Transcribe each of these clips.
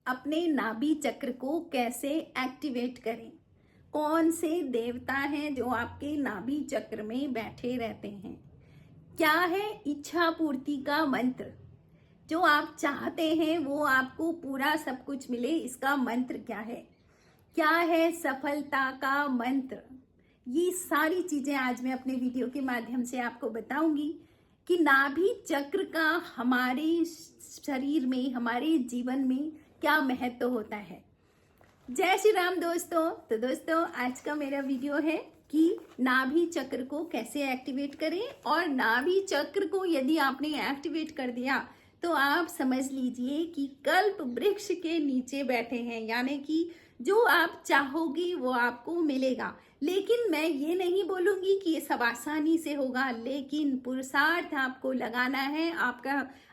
अपने नाभि चक्र को कैसे एक्टिवेट करें। कौन से देवता हैं जो आपके नाभि चक्र में बैठे रहते हैं। क्या है इच्छा पूर्ति का मंत्र। जो आप चाहते हैं वो आपको पूरा सब कुछ मिले, इसका मंत्र क्या है। क्या है सफलता का मंत्र। ये सारी चीजें आज मैं अपने वीडियो के माध्यम से आपको बताऊंगी कि नाभि चक्र का हमारे शरीर में, हमारे जीवन में क्या महत्व होता है। जय श्री राम दोस्तों। तो दोस्तों आज का मेरा वीडियो है कि नाभि चक्र को कैसे एक्टिवेट करें, और नाभि चक्र को यदि आपने एक्टिवेट कर दिया तो आप समझ लीजिए कि कल्प वृक्ष के नीचे बैठे हैं, यानी कि जो आप चाहोगी वो आपको मिलेगा। लेकिन मैं ये नहीं बोलूंगी कि ये सब आसानी से होगा, लेकिन पुरुषार्थ आपको लगाना है,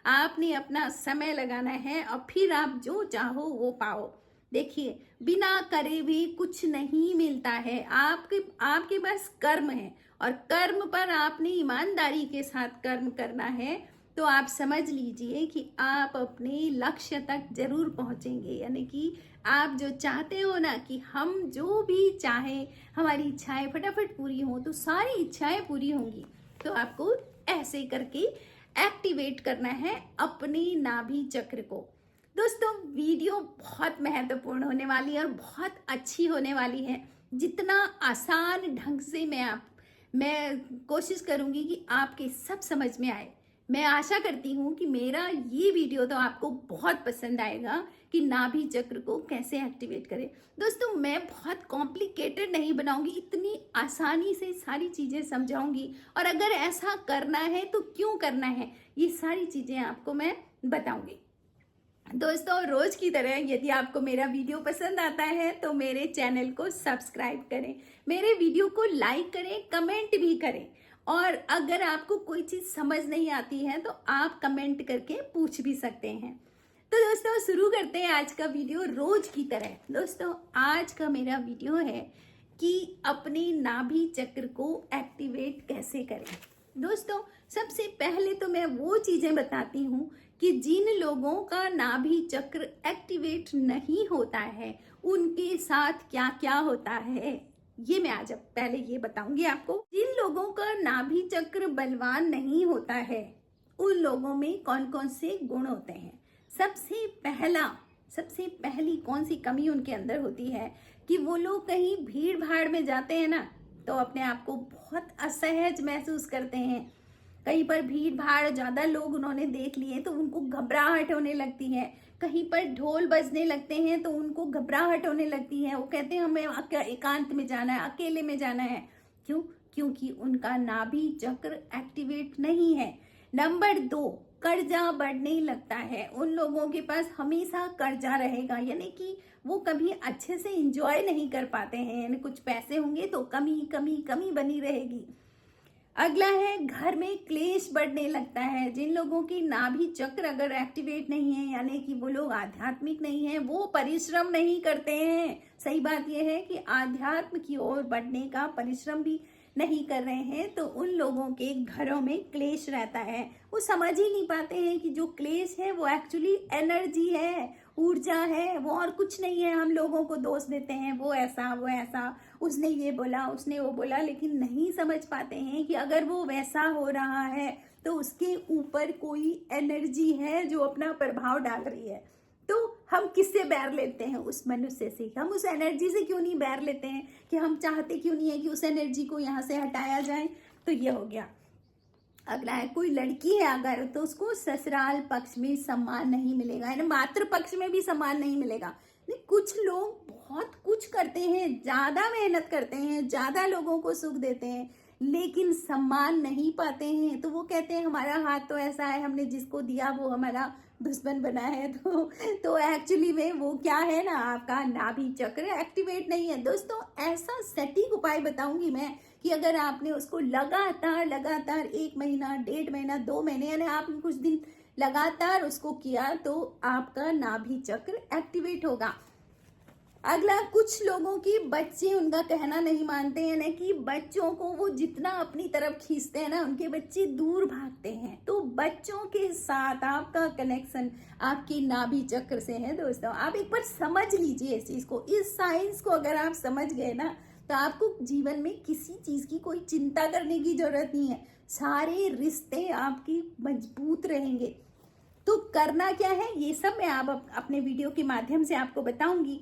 आपने अपना समय लगाना है और फिर आप जो चाहो वो पाओ। देखिए, बिना करे भी कुछ नहीं मिलता है। आपके पास कर्म है और कर्म पर आपने ईमानदारी के साथ कर्म करना है, तो आप समझ लीजिए कि आप अपने लक्ष्य तक जरूर पहुंचेंगे। यानी कि आप जो चाहते हो ना कि हम जो भी चाहें, हमारी इच्छाएं फटाफट पूरी हों, तो सारी इच्छाएं पूरी होंगी। तो आपको ऐसे करके एक्टिवेट करना है अपने नाभि चक्र को। दोस्तों वीडियो बहुत महत्वपूर्ण होने वाली है और बहुत अच्छी होने वाली है। जितना आसान ढंग से मैं कोशिश करूंगी कि आपके सब समझ में आए। मैं आशा करती हूँ कि मेरा ये वीडियो तो आपको बहुत पसंद आएगा कि नाभि चक्र को कैसे एक्टिवेट करें। दोस्तों मैं बहुत कॉम्प्लिकेटेड नहीं बनाऊंगी, इतनी आसानी से सारी चीजें समझाऊंगी, और अगर ऐसा करना है तो क्यों करना है, ये सारी चीजें आपको मैं बताऊंगी। दोस्तों रोज की तरह यदि आपको मेरा वीडियो पसंद आता है तो मेरे चैनल को सब्सक्राइब करें, मेरे वीडियो को लाइक करें, कमेंट भी करें, और अगर आपको कोई चीज समझ नहीं आती है तो आप कमेंट करके पूछ भी सकते हैं। तो दोस्तों शुरू करते हैं आज का वीडियो रोज की तरह। दोस्तों आज का मेरा वीडियो है कि अपने नाभि चक्र को एक्टिवेट कैसे करें। दोस्तों सबसे पहले तो मैं वो चीजें बताती हूँ कि जिन लोगों का नाभि चक्र एक्टिवेट नहीं होता है उनके साथ क्या क्या होता है, ये मैं आज पहले ये बताऊंगी आपको। जिन लोगों का नाभि चक्र बलवान नहीं होता है उन लोगों में कौन कौन से गुण होते हैं। सबसे पहली कौन सी कमी उनके अंदर होती है कि वो लोग कहीं भीड़ भाड़ में जाते हैं ना, तो अपने आप को बहुत असहज महसूस करते हैं। कहीं पर भीड़ भाड़, ज्यादा लोग उन्होंने देख लिए तो उनको घबराहट होने लगती है। कहीं पर ढोल बजने लगते हैं तो उनको घबराहट होने लगती है। वो कहते हैं हमें एकांत में जाना है, अकेले में जाना है। क्यों? क्योंकि उनका नाभि चक्र एक्टिवेट नहीं है। नंबर 2, कर्जा बढ़ने लगता है। उन लोगों के पास हमेशा कर्जा रहेगा, यानी कि वो कभी अच्छे से इंजॉय नहीं कर पाते हैं। यानी कुछ पैसे होंगे तो कमी कमी कमी बनी रहेगी। अगला है घर में क्लेश बढ़ने लगता है। जिन लोगों की नाभि चक्र अगर एक्टिवेट नहीं है, यानी कि वो लोग आध्यात्मिक नहीं है, वो परिश्रम नहीं करते हैं। सही बात यह है कि आध्यात्म की ओर बढ़ने का परिश्रम भी नहीं कर रहे हैं, तो उन लोगों के घरों में क्लेश रहता है। वो समझ ही नहीं पाते हैं कि जो क्लेश है वो एक्चुअली एनर्जी है, ऊर्जा है, वो और कुछ नहीं है। हम लोगों को दोष देते हैं, वो ऐसा, उसने ये बोला, उसने वो बोला, लेकिन नहीं समझ पाते हैं कि अगर वो वैसा हो रहा है तो उसके ऊपर कोई एनर्जी है जो अपना प्रभाव डाल रही है। तो हम किससे बैर लेते हैं? उस मनुष्य से। हम उस एनर्जी से क्यों नहीं बैर लेते हैं कि हम चाहते क्यों नहीं है कि उस एनर्जी को यहाँ से हटाया जाए। तो ये हो गया। अगला है, कोई लड़की है अगर, तो उसको ससुराल पक्ष में सम्मान नहीं मिलेगा, यानी मातृ पक्ष में भी सम्मान नहीं मिलेगा। नहीं, कुछ लोग बहुत कुछ करते हैं, ज्यादा मेहनत करते हैं, ज्यादा लोगों को सुख देते हैं, लेकिन सम्मान नहीं पाते हैं। तो वो कहते हैं हमारा हाथ तो ऐसा है, हमने जिसको दिया वो हमारा दुश्मन बना है। तो एक्चुअली में वो क्या है ना, आपका नाभि चक्र एक्टिवेट नहीं है। दोस्तों ऐसा सटीक उपाय बताऊंगी मैं कि अगर आपने उसको लगातार 1 महीना, 1.5 महीना, 2 महीने, यानी आपने कुछ दिन लगातार उसको किया तो आपका नाभि चक्र एक्टिवेट होगा। अगला, कुछ लोगों की बच्चे उनका कहना नहीं मानते हैं ना, कि बच्चों को वो जितना अपनी तरफ खींचते हैं ना, उनके बच्चे दूर भागते हैं। तो बच्चों के साथ आपका कनेक्शन आपकी नाभि चक्र से है दोस्तों। आप एक बार समझ लीजिए इस चीज को, इस साइंस को अगर आप समझ गए ना, तो आपको जीवन में किसी चीज की कोई चिंता करने की जरूरत नहीं है। सारे रिश्ते आपकी मजबूत रहेंगे। तो करना क्या है, ये सब मैं आप अपने वीडियो के माध्यम से आपको बताऊंगी।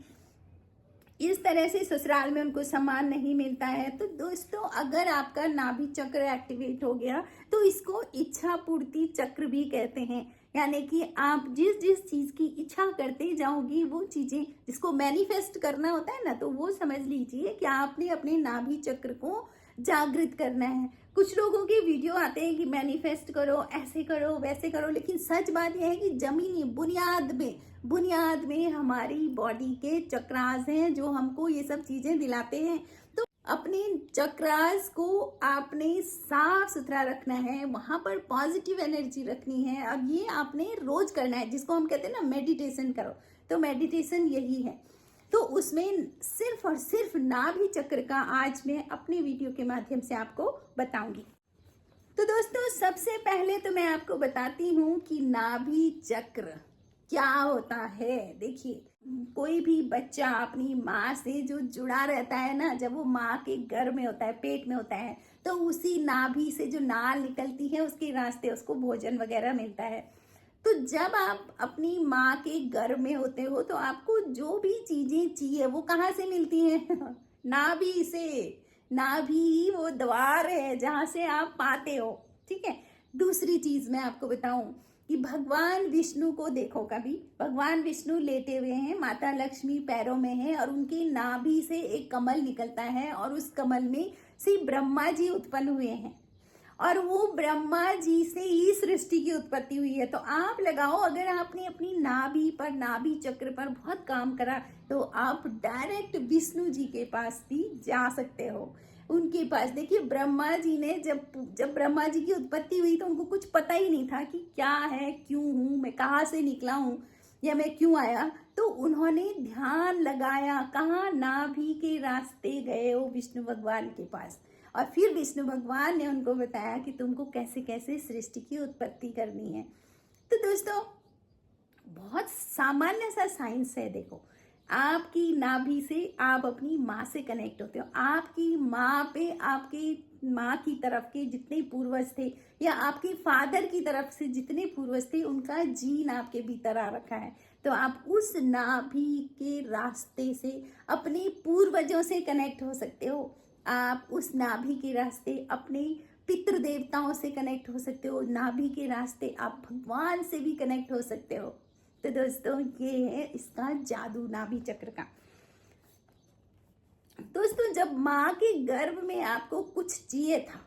इस तरह से ससुराल में उनको सम्मान नहीं मिलता है। तो दोस्तों, अगर आपका नाभि चक्र एक्टिवेट हो गया तो इसको इच्छा पूर्ति चक्र भी कहते हैं। यानी कि आप जिस जिस चीज की इच्छा करते जाओगी, वो चीजें जिसको मैनिफेस्ट करना होता है ना, तो वो समझ लीजिए कि आपने अपने नाभि चक्र को जागृत करना है। कुछ लोगों के वीडियो आते हैं कि मैनिफेस्ट करो, ऐसे करो, वैसे करो, लेकिन सच बात यह है कि जमीनी बुनियाद में हमारी बॉडी के चक्रास हैं जो हमको ये सब चीजें दिलाते हैं। तो अपने चक्रास को आपने साफ सुथरा रखना है, वहां पर पॉजिटिव एनर्जी रखनी है, और ये आपने रोज करना है, जिसको हम कहते हैं ना मेडिटेशन करो। तो मेडिटेशन यही है। तो उसमें सिर्फ और सिर्फ नाभि चक्र का आज मैं अपने वीडियो के माध्यम से आपको बताऊंगी। तो दोस्तों, सबसे पहले तो मैं आपको बताती हूँ कि नाभि चक्र क्या होता है। देखिए, कोई भी बच्चा अपनी माँ से जो जुड़ा रहता है ना, जब वो माँ के गर्भ में होता है, पेट में होता है, तो उसी नाभि से जो नाल निकलती है, उसके रास्ते उसको भोजन वगैरह मिलता है। तो जब आप अपनी माँ के गर्भ में होते हो, तो आपको जो भी चीजें चाहिए वो कहाँ से मिलती हैं? नाभि से। नाभि ही वो द्वार है जहां से आप पाते हो। ठीक है। दूसरी चीज मैं आपको बताऊं कि भगवान विष्णु को देखो कभी, भगवान विष्णु लेटे हुए हैं, माता लक्ष्मी पैरों में है, और उनकी नाभि से एक कमल निकलता है, और उस कमल में से ब्रह्मा जी उत्पन्न हुए हैं, और वो ब्रह्मा जी से ही सृष्टि की उत्पत्ति हुई है। तो आप लगाओ, अगर आपने अपनी नाभि पर, नाभि चक्र पर बहुत काम करा, तो आप डायरेक्ट विष्णु जी के पास भी जा सकते हो। उनके पास देखिए, ब्रह्मा जी ने जब ब्रह्मा जी की उत्पत्ति हुई, तो उनको कुछ पता ही नहीं था कि क्या है, क्यों हूं मैं, कहाँ से निकला हूं, या मैं क्यों आया। तो उन्होंने ध्यान लगाया, कहाँ? नाभि के रास्ते गए वो विष्णु भगवान के पास, और फिर विष्णु भगवान ने उनको बताया कि तुमको कैसे कैसे सृष्टि की उत्पत्ति करनी है। तो दोस्तों, बहुत सामान्य सा साइंस है। देखो, आपकी नाभि से आप अपनी माँ से कनेक्ट होते हो। आपकी माँ पे, आपकी माँ की तरफ के जितने पूर्वज थे, या आपके फादर की तरफ से जितने पूर्वज थे, उनका जीन आपके भीतर आ रखा है। तो आप उस नाभि के रास्ते से अपने पूर्वजों से कनेक्ट हो सकते हो। आप उस नाभि के रास्ते अपने पितृ देवताओं से कनेक्ट हो सकते हो। नाभि के रास्ते आप भगवान से भी कनेक्ट हो सकते हो। तो दोस्तों, ये है इसका जादू नाभि चक्र का। दोस्तों, जब माँ के गर्भ में आपको कुछ चाहिए था,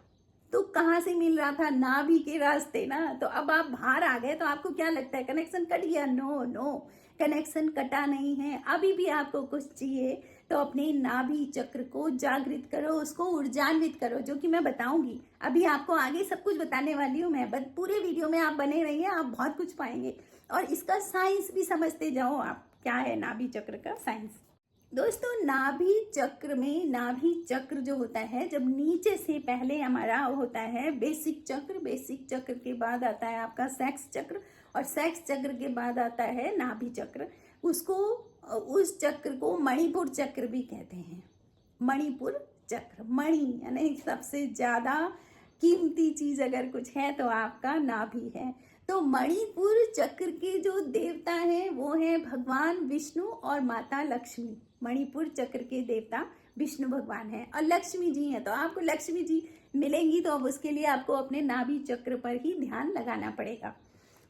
तो कहाँ से मिल रहा था? नाभि के रास्ते ना। तो अब आप बाहर आ गए, तो आपको क्या लगता है कनेक्शन कट गया? नो नो, कनेक्शन कटा नहीं है। अभी भी आपको कुछ चाहिए, तो अपने नाभि चक्र को जागृत करो, उसको ऊर्जान्वित करो, जो कि मैं बताऊंगी। अभी आपको आगे सब कुछ बताने वाली हूँ मैं, बस पूरे वीडियो में आप बने रहिए, आप बहुत कुछ पाएंगे, और इसका साइंस भी समझते जाओ आप, क्या है नाभि चक्र का साइंस। दोस्तों, नाभि चक्र में, नाभि चक्र जो होता है, जब नीचे से पहले हमारा होता है बेसिक चक्र, बेसिक चक्र के बाद आता है आपका सेक्स चक्र, और सेक्स चक्र के बाद आता है नाभि चक्र। उस चक्र को मणिपुर चक्र भी कहते हैं। मणिपुर चक्र, मणि यानी सबसे ज्यादा कीमती चीज अगर कुछ है तो आपका नाभि है। तो मणिपुर चक्र के जो देवता हैं वो है भगवान विष्णु और माता लक्ष्मी। मणिपुर चक्र के देवता विष्णु भगवान हैं और लक्ष्मी जी हैं। तो आपको लक्ष्मी जी मिलेंगी, तो अब उसके लिए आपको अपने नाभि चक्र पर ही ध्यान लगाना पड़ेगा।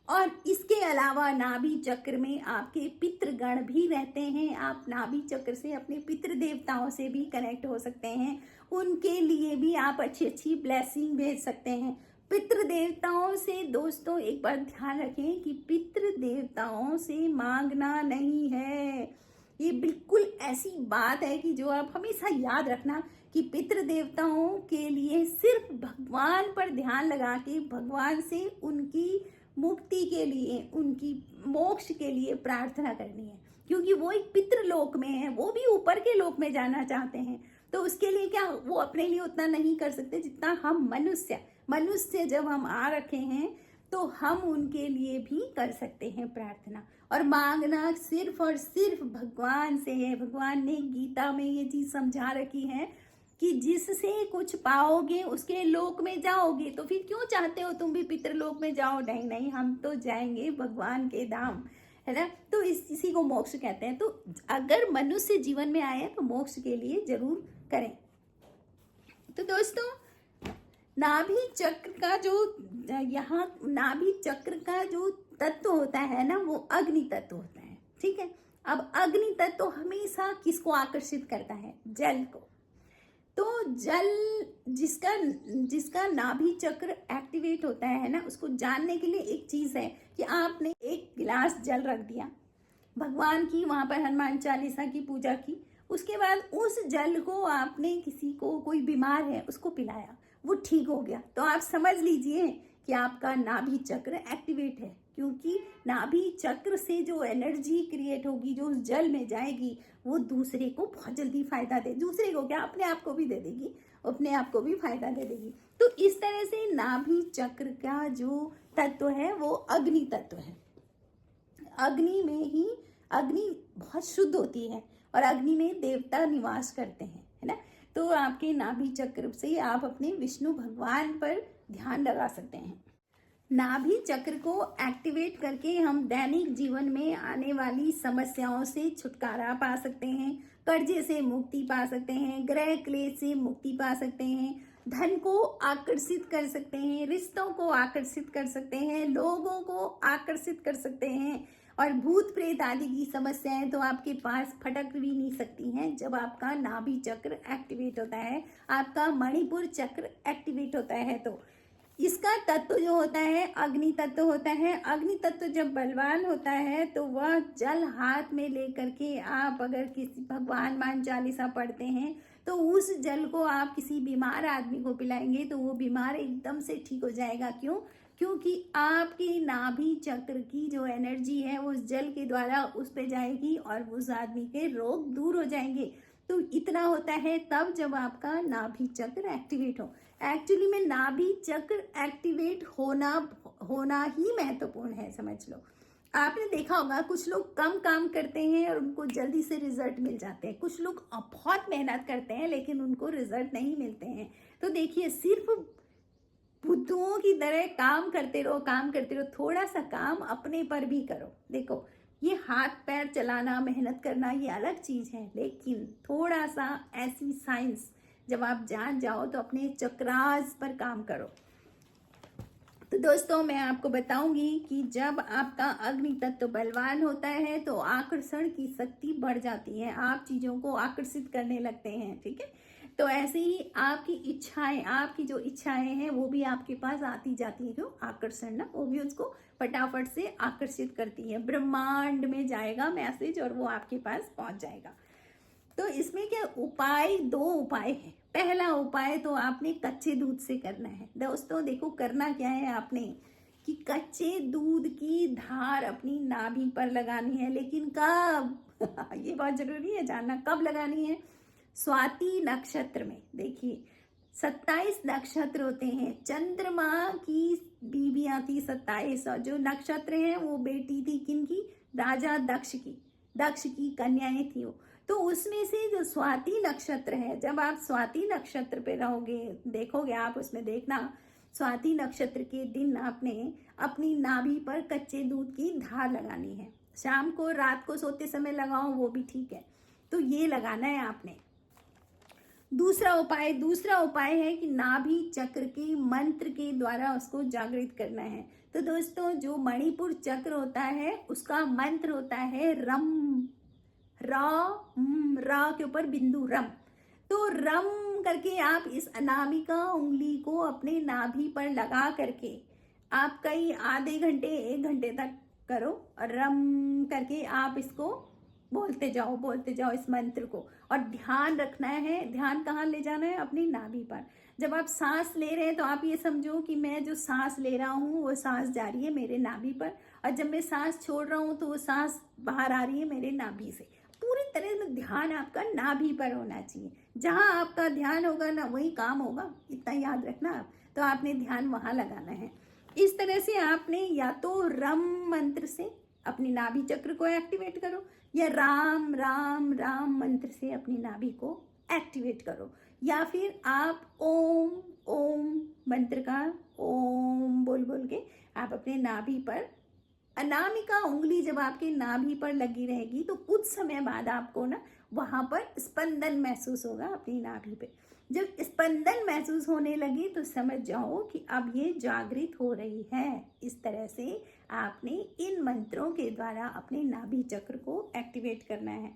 और इसके अलावा नाभि चक्र में आपके पितृगण भी रहते हैं। आप नाभि चक्र से अपने पितृ देवताओं से भी कनेक्ट हो सकते हैं, उनके लिए भी आप अच्छी अच्छी ब्लेसिंग भेज सकते हैं। पितृ देवताओं से दोस्तों एक बार ध्यान रखें कि पितृ देवताओं से मांगना नहीं है। ये बिल्कुल ऐसी बात है कि जो आप हमेशा याद रखना कि पितृ देवताओं के लिए सिर्फ भगवान पर ध्यान लगा के भगवान से उनकी मुक्ति के लिए, उनकी मोक्ष के लिए प्रार्थना करनी है। क्योंकि वो एक पितृलोक में है, वो भी ऊपर के लोक में जाना चाहते हैं। तो उसके लिए क्या वो अपने लिए उतना नहीं कर सकते जितना हम मनुष्य जब हम आ रखे हैं तो हम उनके लिए भी कर सकते हैं प्रार्थना। और मांगना सिर्फ और सिर्फ भगवान से है। भगवान ने गीता में ये चीज समझा रखी है कि जिससे कुछ पाओगे उसके लोक में जाओगे। तो फिर क्यों चाहते हो तुम भी पितृलोक में जाओ? नहीं नहीं, हम तो जाएंगे भगवान के धाम, है ना। तो इसी को मोक्ष कहते हैं। तो अगर मनुष्य जीवन में आए तो मोक्ष के लिए जरूर करें। तो दोस्तों, नाभि चक्र का जो यहाँ नाभि चक्र का जो तत्व होता है ना, वो अग्नि तत्व होता है, ठीक है। अब अग्नि तत्व हमेशा किसको आकर्षित करता है? जल को। तो जल जिसका नाभि चक्र एक्टिवेट होता है ना, उसको जानने के लिए एक चीज है कि आपने एक गिलास जल रख दिया भगवान की, वहां पर हनुमान चालीसा की पूजा की, उसके बाद उस जल को आपने किसी को, कोई बीमार है उसको पिलाया, वो ठीक हो गया, तो आप समझ लीजिए कि आपका नाभि चक्र एक्टिवेट है। क्योंकि नाभि चक्र से जो एनर्जी क्रिएट होगी, जो उस जल में जाएगी, वो दूसरे को बहुत जल्दी फायदा दे, दूसरे को क्या, अपने आप को भी दे देगी, अपने आप को भी फायदा दे देगी। तो इस तरह से नाभि चक्र का जो तत्व है वो अग्नि तत्व है। अग्नि में ही, अग्नि बहुत शुद्ध होती है और अग्नि में देवता निवास करते हैं, है ना। तो आपके नाभि चक्र से आप अपने विष्णु भगवान पर ध्यान लगा सकते हैं। नाभि चक्र को एक्टिवेट करके हम दैनिक जीवन में आने वाली समस्याओं से छुटकारा पा सकते हैं, कर्जे से मुक्ति पा सकते हैं, ग्रह क्लेश से मुक्ति पा सकते हैं, धन को आकर्षित कर सकते हैं, रिश्तों को आकर्षित कर सकते हैं, लोगों को आकर्षित कर सकते हैं। और भूत प्रेत आदि की समस्याएं तो आपके पास फटक भी नहीं सकती हैं जब आपका नाभि चक्र एक्टिवेट होता है, आपका मणिपुर चक्र एक्टिवेट होता है। तो इसका तत्व जो होता है अग्नि तत्व होता है। अग्नि तत्व जब बलवान होता है तो वह जल हाथ में लेकर के आप अगर किसी भगवान मान चालीसा पढ़ते हैं तो उस जल को आप किसी बीमार आदमी को पिलाएंगे तो वो बीमार एकदम से ठीक हो जाएगा। क्यों? क्योंकि आपकी नाभि चक्र की जो एनर्जी है वो उस जल के द्वारा उस पे जाएगी और उस आदमी के रोग दूर हो जाएंगे। तो इतना होता है तब जब आपका नाभि चक्र एक्टिवेट हो। एक्चुअली में नाभि चक्र एक्टिवेट होना ही महत्वपूर्ण है, समझ लो। आपने देखा होगा कुछ लोग कम काम करते हैं और उनको जल्दी से रिजल्ट मिल जाते हैं, कुछ लोग बहुत मेहनत करते हैं लेकिन उनको रिजल्ट नहीं मिलते हैं। तो देखिए, सिर्फ बुद्धुओं की तरह काम करते रहो, थोड़ा सा काम अपने पर भी करो। देखो, ये हाथ पैर चलाना, मेहनत करना, ये अलग चीज है, लेकिन थोड़ा सा ऐसी साइंस जब आप जान जाओ तो अपने चक्रास पर काम करो। तो दोस्तों, मैं आपको बताऊंगी कि जब आपका अग्नि तत्व बलवान होता है तो आकर्षण की शक्ति बढ़ जाती है, आप चीजों को आकर्षित करने लगते हैं, ठीक है। तो ऐसे ही आपकी इच्छाएं, आपकी जो इच्छाएं हैं वो भी आपके पास आती जाती है। क्यों? आकर्षण ना, वो भी उसको फटाफट से आकर्षित करती है। ब्रह्मांड में जाएगा मैसेज और वो आपके पास पहुंच जाएगा। तो इसमें क्या उपाय, 2 उपाय है। पहला उपाय तो आपने कच्चे दूध से करना है। दोस्तों देखो, करना क्या है आपने कि कच्चे दूध की धार अपनी नाभि पर लगानी है। लेकिन कब? ये बहुत जरूरी है जानना, कब लगानी है? स्वाति नक्षत्र में। देखिए, 27 नक्षत्र होते हैं। चंद्रमा की बीबियां थी 27 और जो नक्षत्र हैं वो बेटी थी किनकी? राजा दक्ष की कन्याएं थी वो। तो उसमें से जो स्वाति नक्षत्र है, जब आप स्वाति नक्षत्र पे रहोगे, देखोगे आप, उसमें देखना, स्वाति नक्षत्र के दिन आपने अपनी नाभि पर कच्चे दूध की धार लगानी है। शाम को, रात को सोते समय लगाओ वो भी ठीक है। तो ये लगाना है आपने। दूसरा उपाय है कि नाभि चक्र के मंत्र के द्वारा उसको जागृत करना है। तो दोस्तों, जो मणिपुर चक्र होता है उसका मंत्र होता है रम, रा के ऊपर बिंदु रम। तो रम करके आप इस अनामिका उंगली को अपने नाभि पर लगा करके आप कई आधे घंटे 1 घंटे तक करो और रम करके आप इसको बोलते जाओ इस मंत्र को। और ध्यान रखना है, ध्यान कहाँ ले जाना है? अपनी नाभि पर। जब आप सांस ले रहे हैं तो आप ये समझो कि मैं जो सांस ले रहा हूँ वो सांस जा रही है मेरे नाभि पर और जब मैं सांस छोड़ रहा हूँ तो वो सांस बाहर आ रही है मेरे नाभि से। पूरी तरह से ध्यान आपका नाभि पर होना चाहिए। जहाँ आपका ध्यान होगा ना वही काम होगा, इतना याद रखना आप। तो आपने ध्यान वहाँ लगाना है। इस तरह से आपने या तो रम मंत्र से अपनी नाभि चक्र को एक्टिवेट करो, या राम राम राम मंत्र से अपनी नाभि को एक्टिवेट करो, या फिर आप ओम ओम मंत्र का ओम बोल बोल के आप अपने नाभि पर, अनामिका उंगली जब आपके नाभि पर लगी रहेगी तो कुछ समय बाद आपको ना वहाँ पर स्पंदन महसूस होगा अपनी नाभि पे। जब स्पंदन महसूस होने लगी तो समझ जाओ कि अब ये जागृत हो रही है। इस तरह से आपने इन मंत्रों के द्वारा अपने नाभि चक्र को एक्टिवेट करना है।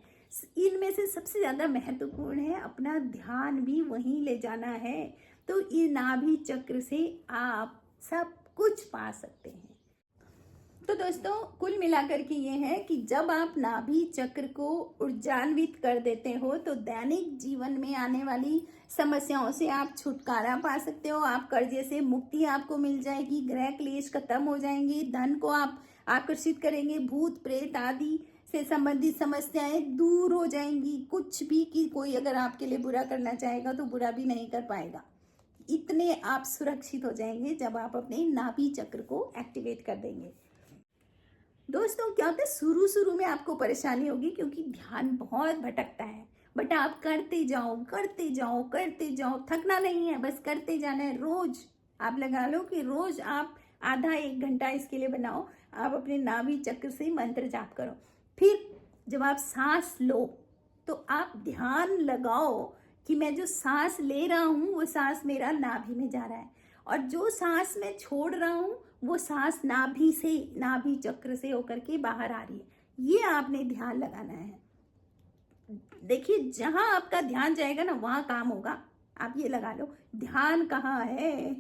इनमें से सबसे ज़्यादा महत्वपूर्ण है अपना ध्यान भी वहीं ले जाना है। तो ये नाभि चक्र से आप सब कुछ पा सकते हैं। तो दोस्तों कुल मिलाकर के ये है कि जब आप नाभि चक्र को ऊर्जान्वित कर देते हो तो दैनिक जीवन में आने वाली समस्याओं से आप छुटकारा पा सकते हो। आप कर्जे से मुक्ति आपको मिल जाएगी, ग्रह क्लेश खत्म हो जाएंगे, धन को आप आकर्षित करेंगे, भूत प्रेत आदि से संबंधित समस्याएं दूर हो जाएंगी। कुछ भी कि कोई अगर आपके लिए बुरा करना चाहेगा तो बुरा भी नहीं कर पाएगा। इतने आप सुरक्षित हो जाएंगे जब आप अपने नाभि चक्र को एक्टिवेट कर देंगे। दोस्तों क्या होता है, शुरू शुरू में आपको परेशानी होगी क्योंकि ध्यान बहुत भटकता है, बट आप करते जाओ करते जाओ करते जाओ, थकना नहीं है, बस करते जाना है। रोज आप लगा लो कि रोज आप आधा एक घंटा इसके लिए बनाओ। आप अपने नाभि चक्र से मंत्र जाप करो। फिर जब आप सांस लो तो आप ध्यान लगाओ कि मैं जो सांस ले रहा हूँ वो सांस मेरा नाभि में जा रहा है, और जो सांस मैं छोड़ रहा हूँ वो सांस नाभि से, नाभि चक्र से होकर के बाहर आ रही है। ये आपने ध्यान लगाना है। देखिए जहां आपका ध्यान जाएगा ना वहां काम होगा। आप ये लगा लो ध्यान कहाँ है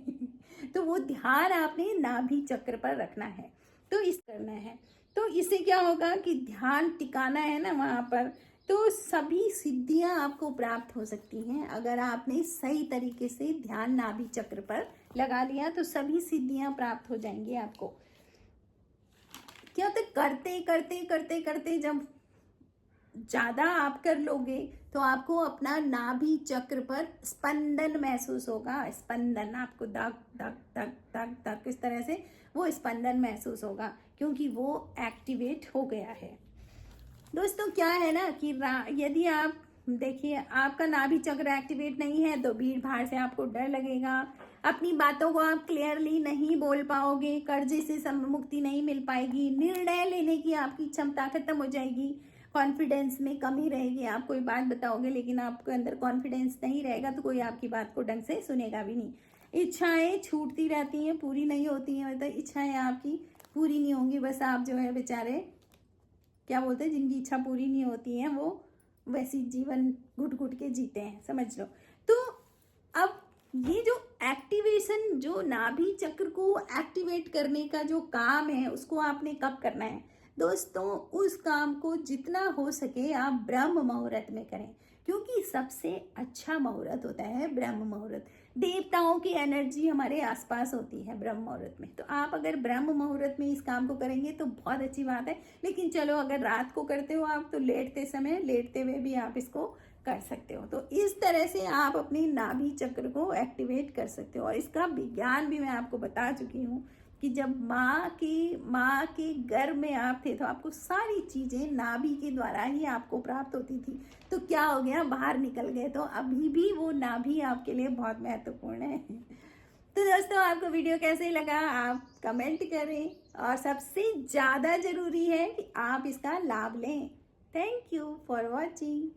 तो वो ध्यान आपने नाभि चक्र पर रखना है। तो इस करना है तो इससे क्या होगा कि ध्यान टिकाना है ना वहां पर, तो सभी सिद्धियां आपको प्राप्त हो सकती हैं। अगर आपने सही तरीके से ध्यान नाभि चक्र पर लगा लिया तो सभी सिद्धियां प्राप्त हो जाएंगी आपको। क्या होता है, करते करते करते करते जब ज्यादा आप कर लोगे तो आपको अपना नाभि चक्र पर स्पंदन महसूस होगा। स्पंदन आपको धक धक धक धक धक इस तरह से वो स्पंदन महसूस होगा क्योंकि वो एक्टिवेट हो गया है। दोस्तों क्या है ना कि यदि आप देखिए आपका नाभि चक्र एक्टिवेट नहीं है तो भीड़ भाड़ से आपको डर लगेगा, अपनी बातों को आप क्लियरली नहीं बोल पाओगे, कर्जे से मुक्ति नहीं मिल पाएगी, निर्णय लेने की आपकी क्षमता खत्म हो जाएगी, कॉन्फिडेंस में कमी रहेगी। आप कोई बात बताओगे लेकिन आपके अंदर कॉन्फिडेंस नहीं रहेगा तो कोई आपकी बात को ढंग से सुनेगा भी नहीं। इच्छाएं छूटती रहती हैं, पूरी नहीं होती हैं, मतलब इच्छाएं आपकी पूरी नहीं होंगी। बस आप जो है बेचारे क्या बोलते हैं, जिनकी इच्छा पूरी नहीं होती है वो वैसी जीवन घुट घुट के जीते हैं, समझ लो। तो अब ये जो एक्टिवेशन, जो नाभि चक्र को एक्टिवेट करने का जो काम है उसको आपने कब करना है दोस्तों? उस काम को जितना हो सके आप ब्रह्म मुहूर्त में करें, क्योंकि सबसे अच्छा मुहूर्त होता है ब्रह्म मुहूर्त। देवताओं की एनर्जी हमारे आसपास होती है ब्रह्म मुहूर्त में। तो आप अगर ब्रह्म मुहूर्त में इस काम को करेंगे तो बहुत अच्छी बात है। लेकिन चलो अगर रात को करते हो आप तो लेटते हुए भी आप इसको कर सकते हो। तो इस तरह से आप अपनी नाभि चक्र को एक्टिवेट कर सकते हो। और इसका विज्ञान भी मैं आपको बता चुकी हूँ कि जब माँ के गर्भ में आप थे तो आपको सारी चीजें नाभि के द्वारा ही आपको प्राप्त होती थी। तो क्या हो गया, बाहर निकल गए, तो अभी भी वो नाभि आपके लिए बहुत महत्वपूर्ण है। तो दोस्तों आपको वीडियो कैसे लगा आप कमेंट करें, और सबसे ज्यादा जरूरी है कि आप इसका लाभ लें। Thank you for watching.